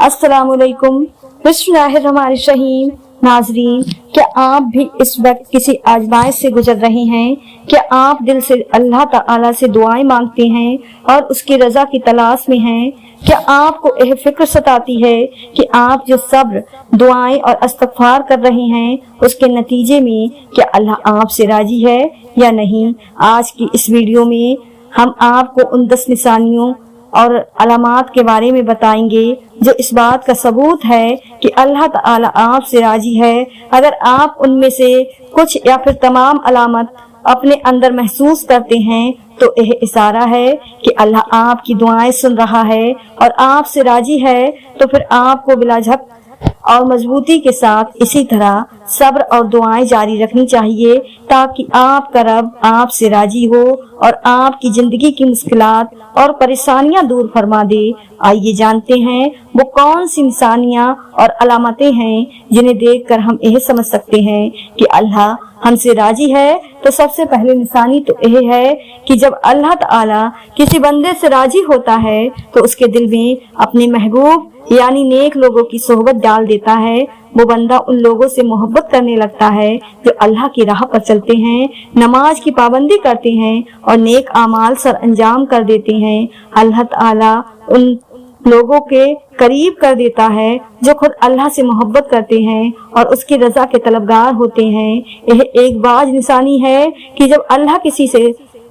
अस्सलाम वालेकुम। बिस्मिल्लाहिर्रहमानिर्रहीम। नाज़रीन, क्या आप भी इस वक्त किसी आजमाइश से गुजर रहे हैं? क्या आप दिल से अल्लाह ताला से दुआएं मांगते हैं और उसकी रजा की तलाश में हैं? क्या आपको यह फिक्र सताती है कि आप जो सब्र, दुआएं और इस्तिग़फ़ार कर रहे हैं, उसके नतीजे में क्या अल्लाह आपसे राजी है या नहीं? आज की इस वीडियो में हम आपको उन 10 निशानियों और अलामात के बारे में बताएंगे जो इस बात का सबूत है कि अल्लाह ताला आपसे राजी है। अगर आप उनमें से कुछ या फिर तमाम अलामत अपने अंदर महसूस करते हैं तो यह इशारा है कि अल्लाह आपकी दुआएं सुन रहा है और आपसे राजी है। तो फिर आपको बिलाझक और मजबूती के साथ इसी तरह सब्र और दुआएं जारी रखनी चाहिए ताकि आपका रब आपसे राजी हो और आपकी जिंदगी की मुश्किलात और परेशानियां दूर फरमा दे। आइए जानते हैं वो कौन सी निशानियां और अलामतें हैं जिन्हें देखकर हम यह समझ सकते हैं कि अल्लाह हमसे राजी है। तो सबसे पहले निशानी तो यह है कि जब अल्लाह ताला किसी बंदे से राजी होता है तो उसके दिल में अपने महबूब यानी नेक लोगों की सोहबत डाल देता है। वो बंदा उन लोगों से मोहब्बत करने लगता है जो अल्लाह की राह पर चलते हैं, नमाज की पाबंदी करते हैं और नेक आमाल सर अंजाम कर देते हैं। अल्लाह ताला उन लोगों के करीब कर देता है जो खुद अल्लाह से मोहब्बत करते हैं और उसकी रजा के तलबगार होते हैं। यह एक बाज निशानी है कि जब अल्लाह किसी से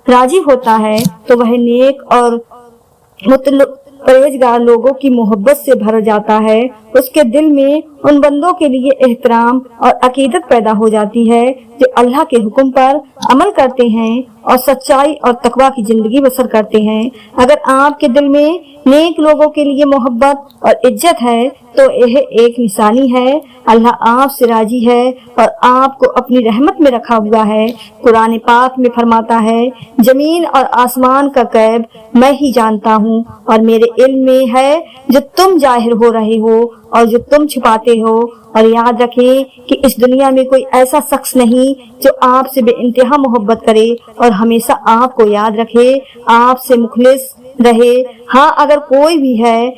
राजी होता है तो वह नेक और परहेजगार लोगों की मोहब्बत से भर जाता है। उसके दिल में उन बंदों के लिए एहतराम और अकीदत पैदा हो जाती है जो अल्लाह के हुक्म पर अमल करते हैं और सच्चाई और तकवा की जिंदगी बसर करते हैं। अगर आपके दिल में नेक लोगों के लिए मोहब्बत और इज्जत है तो यह एक निशानी है अल्लाह आपसे राजी है और आपको अपनी रहमत में रखा हुआ है। कुरान पाक में फरमाता है, जमीन और आसमान का गैब मैं ही जानता हूँ और मेरे इल्म में है जो तुम जाहिर हो रहे हो और जो तुम छुपाते हो। और याद रखें कि इस दुनिया में कोई ऐसा शख्स नहीं जो आपसे बेइंतहा मोहब्बत करे और हमेशा आपको याद रखे, आपसे मुखलिस रहे। हाँ, अगर कोई भी है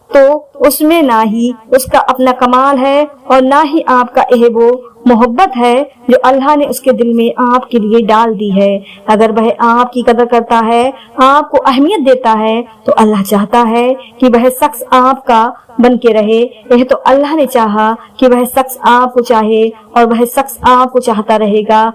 तो उसमें ना ही उसका अपना कमाल है और ना ही आपका यह वो मोहब्बत है जो अल्लाह ने उसके दिल में आपके लिए डाल दी है। अगर वह आपकी कदर करता है, आपको अहमियत देता है तो अल्लाह चाहता है कि वह शख्स आपका बन के रहे। यह तो अल्लाह ने चाहा कि वह शख्स आपको चाहे और वह शख्स आपको चाहता रहेगा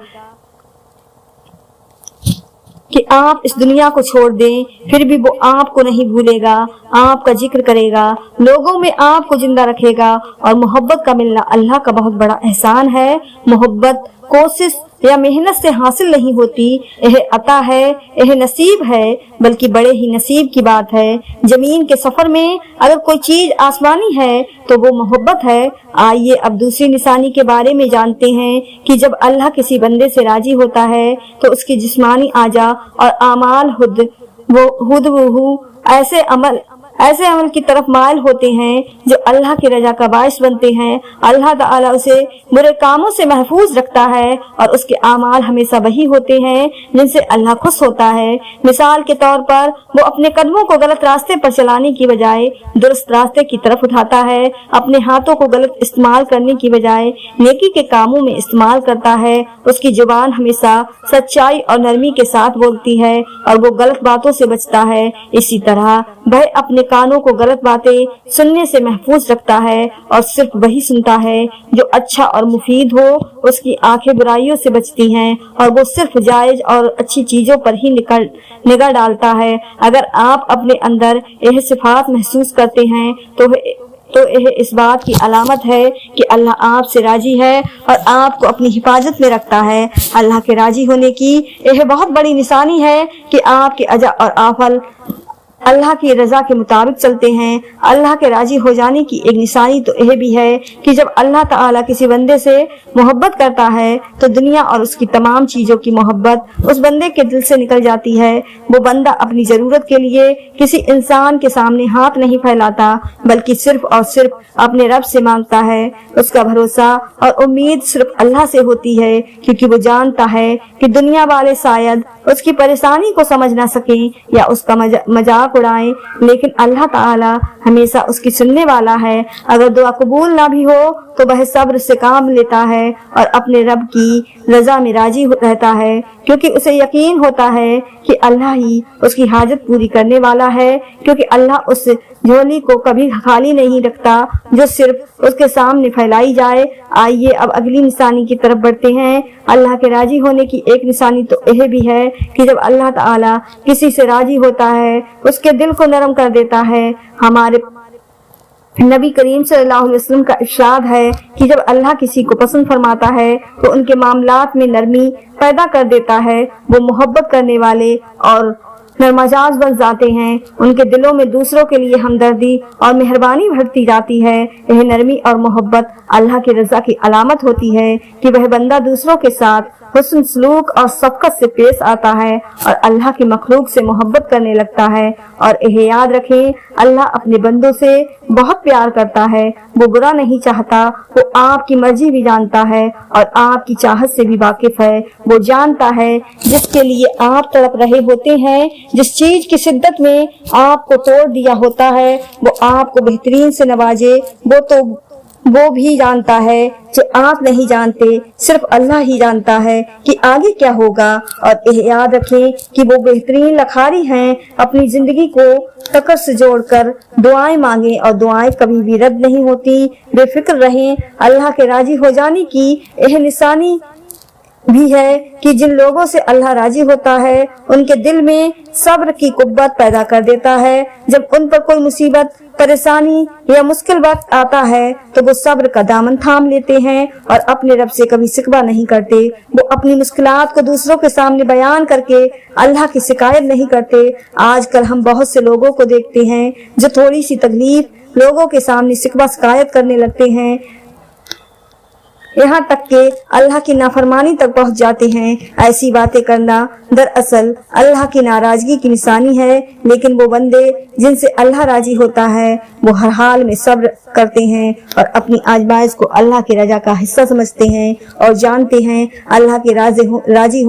कि आप इस दुनिया को छोड़ दें, फिर भी वो आपको नहीं भूलेगा, आपका जिक्र करेगा, लोगों में आपको जिंदा रखेगा। और मोहब्बत का मिलना अल्लाह का बहुत बड़ा एहसान है। मोहब्बत कोशिश या मेहनत से हासिल नहीं होती, यह अता है, यह नसीब है, बल्कि बड़े ही नसीब की बात है। जमीन के सफर में अगर कोई चीज आसमानी है तो वो मोहब्बत है। आइए अब दूसरी निशानी के बारे में जानते हैं कि जब अल्लाह किसी बंदे से राजी होता है तो उसकी जिस्मानी आजा और आमाल ऐसे अमल की तरफ माइल होते हैं जो अल्लाह की रजा का बाइस बनते हैं। अल्लाह ताला उसे बुरे कामों से महफूज रखता है और उसके आमाल हमेशा वही होते हैं जिनसे अल्लाह खुश होता है। मिसाल के तौर पर वो अपने कदमों को गलत रास्ते पर चलाने की बजाय दुरुस्त रास्ते की तरफ उठाता है, अपने हाथों को गलत इस्तेमाल करने की बजाय नेकी के कामों में इस्तेमाल करता है। उसकी जुबान हमेशा सच्चाई और नरमी के साथ बोलती है और वो गलत बातों से बचता है। इसी तरह वह अपने कानों को गलत बातें सुनने से महफूज रखता है और सिर्फ वही सुनता है जो अच्छा और मुफीद हो। उसकी आंखें बुराइयों से बचती हैं और वो सिर्फ जायज और अच्छी चीजों पर ही निगाह डालता है। अगर आप अपने अंदर यह सिफात महसूस करते हैं तो यह इस बात की अलामत है कि अल्लाह आपसे राजी है और आपको अपनी हिफाजत में रखता है। अल्लाह के राजी होने की यह बहुत बड़ी निशानी है कि आपके अजा और आफल अल्लाह की रजा के मुताबिक चलते हैं। अल्लाह के राजी हो जाने की एक निशानी तो यह भी है कि जब अल्लाह ताला किसी बंदे से मोहब्बत करता है तो दुनिया और उसकी तमाम चीजों की मोहब्बत उस बंदे के दिल से निकल जाती है। वो बंदा अपनी जरूरत के लिए किसी इंसान के सामने हाथ नहीं फैलाता बल्कि सिर्फ और सिर्फ अपने रब से मांगता है। उसका भरोसा और उम्मीद सिर्फ अल्लाह से होती है क्योंकि वो जानता है कि दुनिया वाले शायद उसकी परेशानी को समझ ना सके या उसका मजाक मजाक उड़ाएं, लेकिन अल्लाह ताला हमेशा उसकी सुनने वाला है। अगर दुआ कबूल ना भी हो तो वह सब्र से काम लेता है और अपने रब की रजा में राजी रहता है, क्योंकि उसे यकीन होता है कि अल्लाह ही उसकी हाजत पूरी करने वाला है, क्योंकि अल्लाह उस झोली को कभी खाली नहीं रखता जो सिर्फ उसके सामने फैलाई जाए। आइए अब अगली निशानी की तरफ बढ़ते हैं। अल्लाह के राजी होने की एक निशानी तो यह भी है कि जब अल्लाह ताला किसी से राजी होता है उसके दिल को नरम कर देता है। हमारे नबी करीम सल्लल्लाहु अलैहि वसल्लम का इरशाद है कि जब अल्लाह किसी को पसंद फरमाता है तो उनके मामलात में नरमी पैदा कर देता है। वो मोहब्बत करने वाले और नरमजाज बन जाते हैं। उनके दिलों में दूसरों के लिए हमदर्दी और मेहरबानी बढ़ती जाती है। यह नरमी और मोहब्बत अल्लाह की रजा की अलामत होती है कि वह बंदा दूसरों के साथ हुस्न सलूक और शफ़क़त से पेश आता है और अल्लाह की मखलूक से मोहब्बत करने लगता है। और यह याद रखें, अल्लाह अपने बंदों से बहुत प्यार करता है। वो बुरा नहीं चाहता, वो आपकी मर्जी भी जानता है और आपकी चाहत से भी वाकिफ है। वो जानता है जिसके लिए आप तड़प रहे होते हैं, जिस चीज की शिद्दत में आपको तोड़ दिया होता है, वो आपको बेहतरीन से नवाजे। वो भी जानता है जो आप नहीं जानते, सिर्फ अल्लाह ही जानता है कि आगे क्या होगा। और यह याद रखें कि वो बेहतरीन लखारी हैं। अपनी जिंदगी को तकर से जोड़कर दुआएं मांगें और दुआएं कभी भी रद्द नहीं होती। बेफिक्र रहें। अल्लाह के राजी हो जाने की यह निशानी भी है कि जिन लोगों से अल्लाह राजी होता है उनके दिल में सब्र की कुव्वत पैदा कर देता है। जब उन पर कोई मुसीबत, परेशानी या मुश्किल वक्त आता है तो वो सब्र का दामन थाम लेते हैं और अपने रब से कभी शिकवा नहीं करते। वो अपनी मुश्किलात को दूसरों के सामने बयान करके अल्लाह की शिकायत नहीं करते। आजकल हम बहुत से लोगों को देखते हैं जो थोड़ी सी तकलीफ लोगों के सामने शिकवा शिकायत करने लगते हैं, यहाँ तक के अल्लाह की नाफरमानी तक पहुँच जाते हैं। ऐसी बातें करना दरअसल अल्लाह की नाराजगी की निशानी है। लेकिन वो बंदे जिनसे अल्लाह राजी होता है वो हर हाल में सब्र करते हैं और अपनी आजमाइश को अल्लाह की रजा का हिस्सा समझते हैं और जानते हैं। अल्लाह के राजी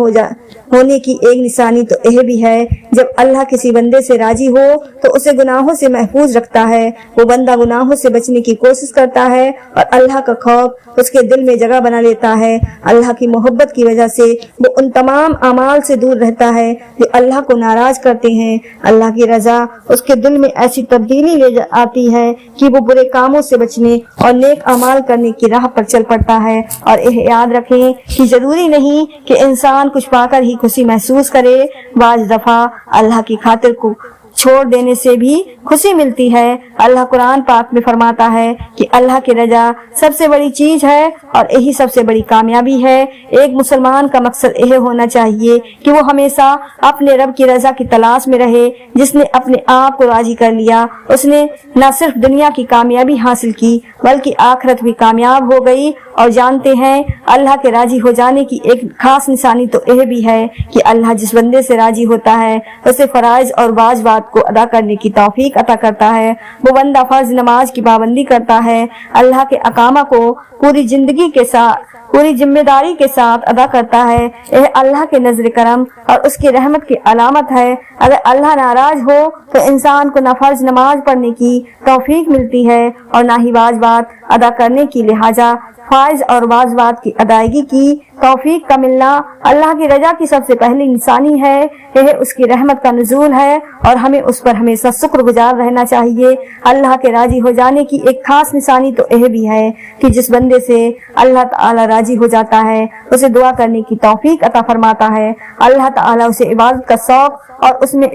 होने की एक निशानी तो यह भी है, जब अल्लाह किसी बंदे से राजी हो तो उसे गुनाहों से महफूज रखता है। वो बंदा गुनाहों से बचने की कोशिश करता है और अल्लाह का खौफ उसके दिल में जगह बना लेता है। अल्लाह की मोहब्बत की वजह से वो उन तमाम अमाल से दूर रहता है जो अल्लाह को नाराज करते हैं। अल्लाह की रजा उसके दिल में ऐसी तब्दीली ले आती है कि वो बुरे कामों से बचने और नेक अमाल करने की राह पर चल पड़ता है। और यह याद रखें कि जरूरी नहीं कि इंसान कुछ पाकर ही खुशी महसूस करे। बाज़ दफा अल्लाह की खातिर को छोड़ देने से भी खुशी मिलती है। अल्लाह कुरान पाक में फरमाता है कि अल्लाह की रजा सबसे बड़ी चीज है और यही सबसे बड़ी कामयाबी है। एक मुसलमान का मकसद यह होना चाहिए कि वो हमेशा अपने रब की रजा की तलाश में रहे। जिसने अपने आप को राजी कर लिया उसने न सिर्फ दुनिया की कामयाबी हासिल की बल्कि आखिरत भी कामयाब हो गई। और जानते हैं अल्लाह के राजी हो जाने की एक खास निशानी तो यह भी है कि अल्लाह जिस बंदे से राजी होता है उसे फराइज और वाजिबात को अदा करने की तौफीक अता करता है। वो बंदा फर्ज नमाज की पाबंदी करता है, अल्लाह के अकामा को पूरी जिंदगी के साथ पूरी जिम्मेदारी के साथ अदा करता है। यह अल्लाह के नजर करम और उसकी रहमत की अलामत है। अगर अल्लाह नाराज हो तो इंसान को न फर्ज नमाज पढ़ने की तौफीक मिलती है और न ही वाजिबात अदा करने की, लिहाजा फर्ज और वाजिबात की अदायगी की तौफीक का मिलना अल्लाह की रजा की सबसे पहली निशानी है। यह उसकी रहमत का नुज़ूल है और हमें उस पर हमेशा शुक्रगुजार रहना चाहिए। अल्लाह के राजी हो जाने की एक खास निशानी तो यह भी है कि जिस बंदे से अल्लाह ताला राजी हो जाता है उसे दुआ करने की तौफीक अता फरमाता है। अल्लाह ताला उसे इबादत का शौक और उसमें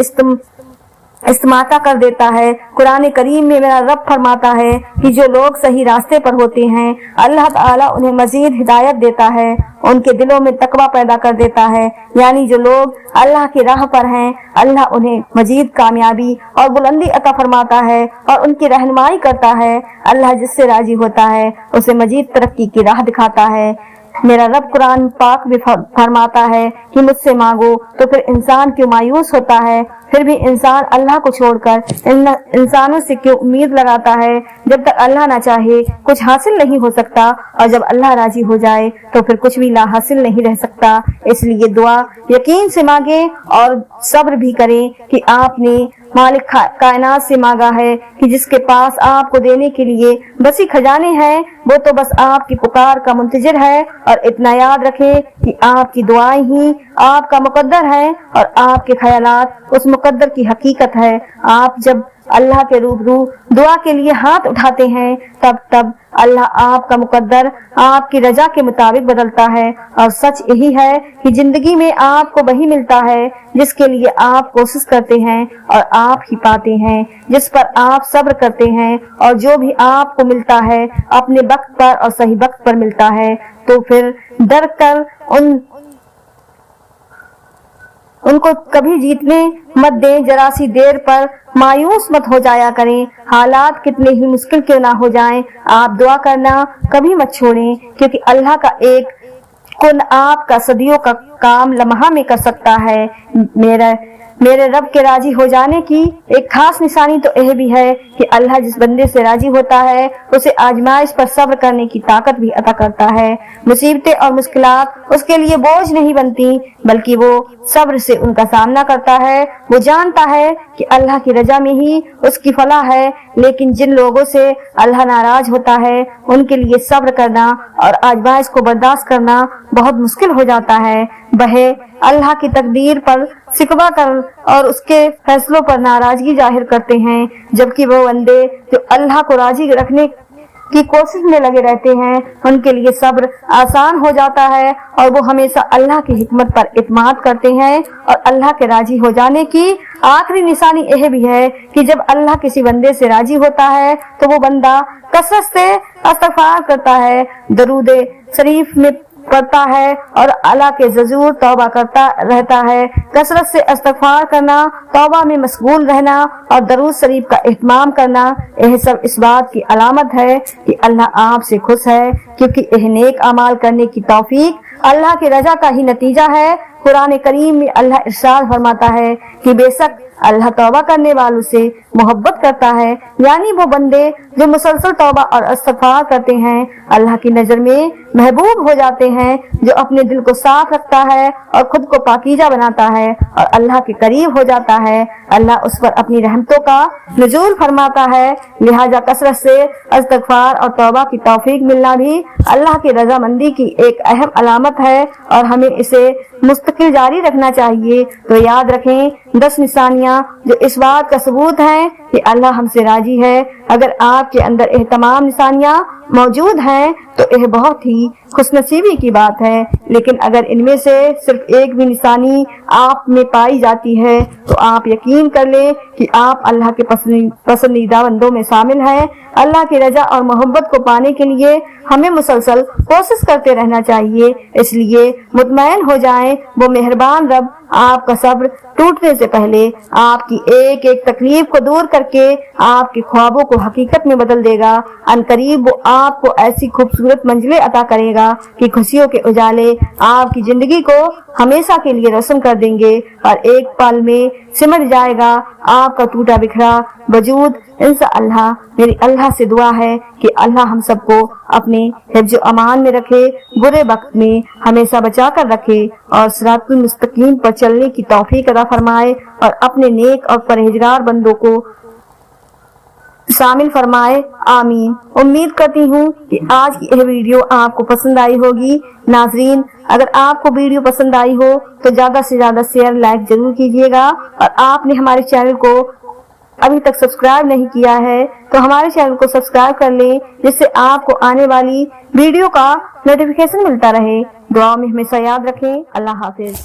इस्तेमाता कर देता है। कुरान करीम में मेरा रब फरमाता है कि जो लोग सही रास्ते पर होते हैं अल्लाह ताला उन्हें मजीद हिदायत देता है, उनके दिलों में तकवा पैदा कर देता है। यानी जो लोग अल्लाह की राह पर हैं अल्लाह उन्हें मजीद कामयाबी और बुलंदी अता फरमाता है और उनकी रहनुमाई करता है। अल्लाह जिससे राजी होता है उसे मजीद तरक्की की राह दिखाता है। मेरा रब कुरान पाक भी फरमाता है कि मुझसे मांगो, तो फिर इंसान क्यों मायूस होता है? फिर भी इंसान अल्लाह को छोड़कर इंसानों से क्यों उम्मीद लगाता है? जब तक अल्लाह ना चाहे कुछ हासिल नहीं हो सकता और जब अल्लाह राजी हो जाए तो फिर कुछ भी ला हासिल नहीं रह सकता। इसलिए दुआ यकीन से मांगे और सब्र भी करें कि आपने मालिक कायनात से मांगा है कि जिसके पास आपको देने के लिए बसी खजाने हैं वो तो बस आपकी पुकार का मुंतजिर है। और इतना याद रखें कि आपकी दुआएं ही आपका मुकद्दर है और आपके ख्यालात उस मुकद्दर की हकीकत है। आप जब अल्लाह के रूबरू दुआ के लिए हाथ उठाते हैं तब अल्लाह आपका मुकद्दर आपकी रजा के मुताबिक बदलता है। और सच यही है कि जिंदगी में आपको वही मिलता है जिसके लिए आप कोशिश करते हैं और आप ही पाते हैं, जिस पर आप सब्र करते हैं। और जो भी आपको मिलता है अपने वक्त पर और सही वक्त पर मिलता है। तो फिर डर कर उनको कभी जीतने मत दें, जरा सी देर पर मायूस मत हो जाया करें। हालात कितने ही मुश्किल क्यों ना हो जाएं, आप दुआ करना कभी मत छोड़ें, क्योंकि अल्लाह का एक कुन आपका सदियों का काम लम्हा में कर सकता है। मेरे रब के राजी हो जाने की एक खास निशानी तो यह भी है कि अल्लाह जिस बंदे से राजी होता है उसे आजमाइश पर सब्र करने की ताकत भी अता करता है। मुसीबतें और मुश्किलात उसके लिए बोझ नहीं बनती, बल्कि वो सब्र से उनका सामना करता है। वो जानता है कि अल्लाह की रजा में ही उसकी फलाह है। लेकिन जिन लोगों से अल्लाह नाराज होता है उनके लिए सब्र करना और आजमाइश को बर्दाश्त करना बहुत मुश्किल हो जाता है। वह अल्लाह की तकदीर पर शिकवा कर और उसके फैसलों पर नाराजगी जाहिर करते हैं, जबकि वो बंदे जो अल्लाह को राजी रखने की कोशिश में लगे रहते हैं उनके लिए सब्र आसान हो जाता है और वो हमेशा अल्लाह की हिकमत पर इत्माद करते हैं। और अल्लाह के राजी हो जाने की आखिरी निशानी यह भी है कि जब अल्लाह किसी बंदे से राजी होता है तो वो बंदा कसरत से इस्तिग़फ़ार करता है, दरूद शरीफ में पढ़ता है और अल्लाह के ज़रूर तौबा करता रहता है। कसरत से इस्तिग़फ़ार करना, तौबा में मशगूल रहना और दरूद शरीफ का इहतमाम करना, यह सब इस बात की अलामत है कि अल्लाह आपसे खुश है, क्योंकि यह नेक अमाल करने की तौफीक अल्लाह की रजा का ही नतीजा है। कुरान करीम में अल्लाह इरशाद फरमाता है कि बेशक अल्लाह तौबा करने वालों से मोहब्बत करता है, यानी वो बंदे जो मुसलसल तौबा और इस्तिग़फ़ार करते हैं अल्लाह की नजर में महबूब हो जाते हैं। जो अपने दिल को साफ रखता है और खुद को पाकीज़ा बनाता है और अल्लाह के करीब हो जाता है, अल्लाह उस पर अपनी रहमतों का नुज़ूल फरमाता है। लिहाजा कसरत से इस्तिग़फ़ार और तौबा की तौफीक मिलना भी अल्लाह की रज़ामंदी की एक अहम अलामत है और हमें इसे मुस्तकिल जारी रखना चाहिए। तो याद रखें 10 निशानियां जो इस बात का सबूत है कि अल्लाह हमसे राजी है। अगर आपके अंदर यह तमाम निशानियां मौजूद हैं तो यह बहुत ही खुशनसीबी की बात है। लेकिन अगर इनमें से सिर्फ एक भी निशानी आप में पाई जाती है तो आप यकीन कर लें कि आप अल्लाह के पसंदीदा बंदों में शामिल हैं। अल्लाह की रजा और मोहब्बत को पाने के लिए हमें मुसलसल कोशिश करते रहना चाहिए। इसलिए मुतमईन हो जाएं, वो मेहरबान रब आपका सब्र टूटने से पहले आपकी एक एक तकलीफ को दूर करके आपके ख्वाबों को हकीकत में बदल देगा। अनकरीब वो आपको ऐसी खूबसूरत मंजिलें अता करेगा कि खुशियों के उजाले आपकी जिंदगी को हमेशा के लिए रोशन कर देंगे और एक पल में सिमट जाएगा आपका टूटा बिखरा वजूद। इंशाअल्लाह मेरी अल्लाह से दुआ है कि अल्लाह हम सबको अपने हिफ्ज़ अमान में रखे, बुरे वक्त में हमेशा बचा कर रखे और सिरातुल मुस्तकीम पर चलने की तौफीक अता फरमाए और अपने नेक और परहेजगार बंदों को शामिल फरमाए। आमीन। उम्मीद करती हूँ कि आज की यह वीडियो आपको पसंद आई होगी। नाजरीन, अगर आपको वीडियो पसंद आई हो तो ज्यादा से ज्यादा शेयर लाइक जरूर कीजिएगा और आपने हमारे चैनल को अभी तक सब्सक्राइब नहीं किया है तो हमारे चैनल को सब्सक्राइब कर लें, जिससे आपको आने वाली वीडियो का नोटिफिकेशन मिलता रहे। दुआ में हमेशा याद रखें। अल्लाह हाफिज।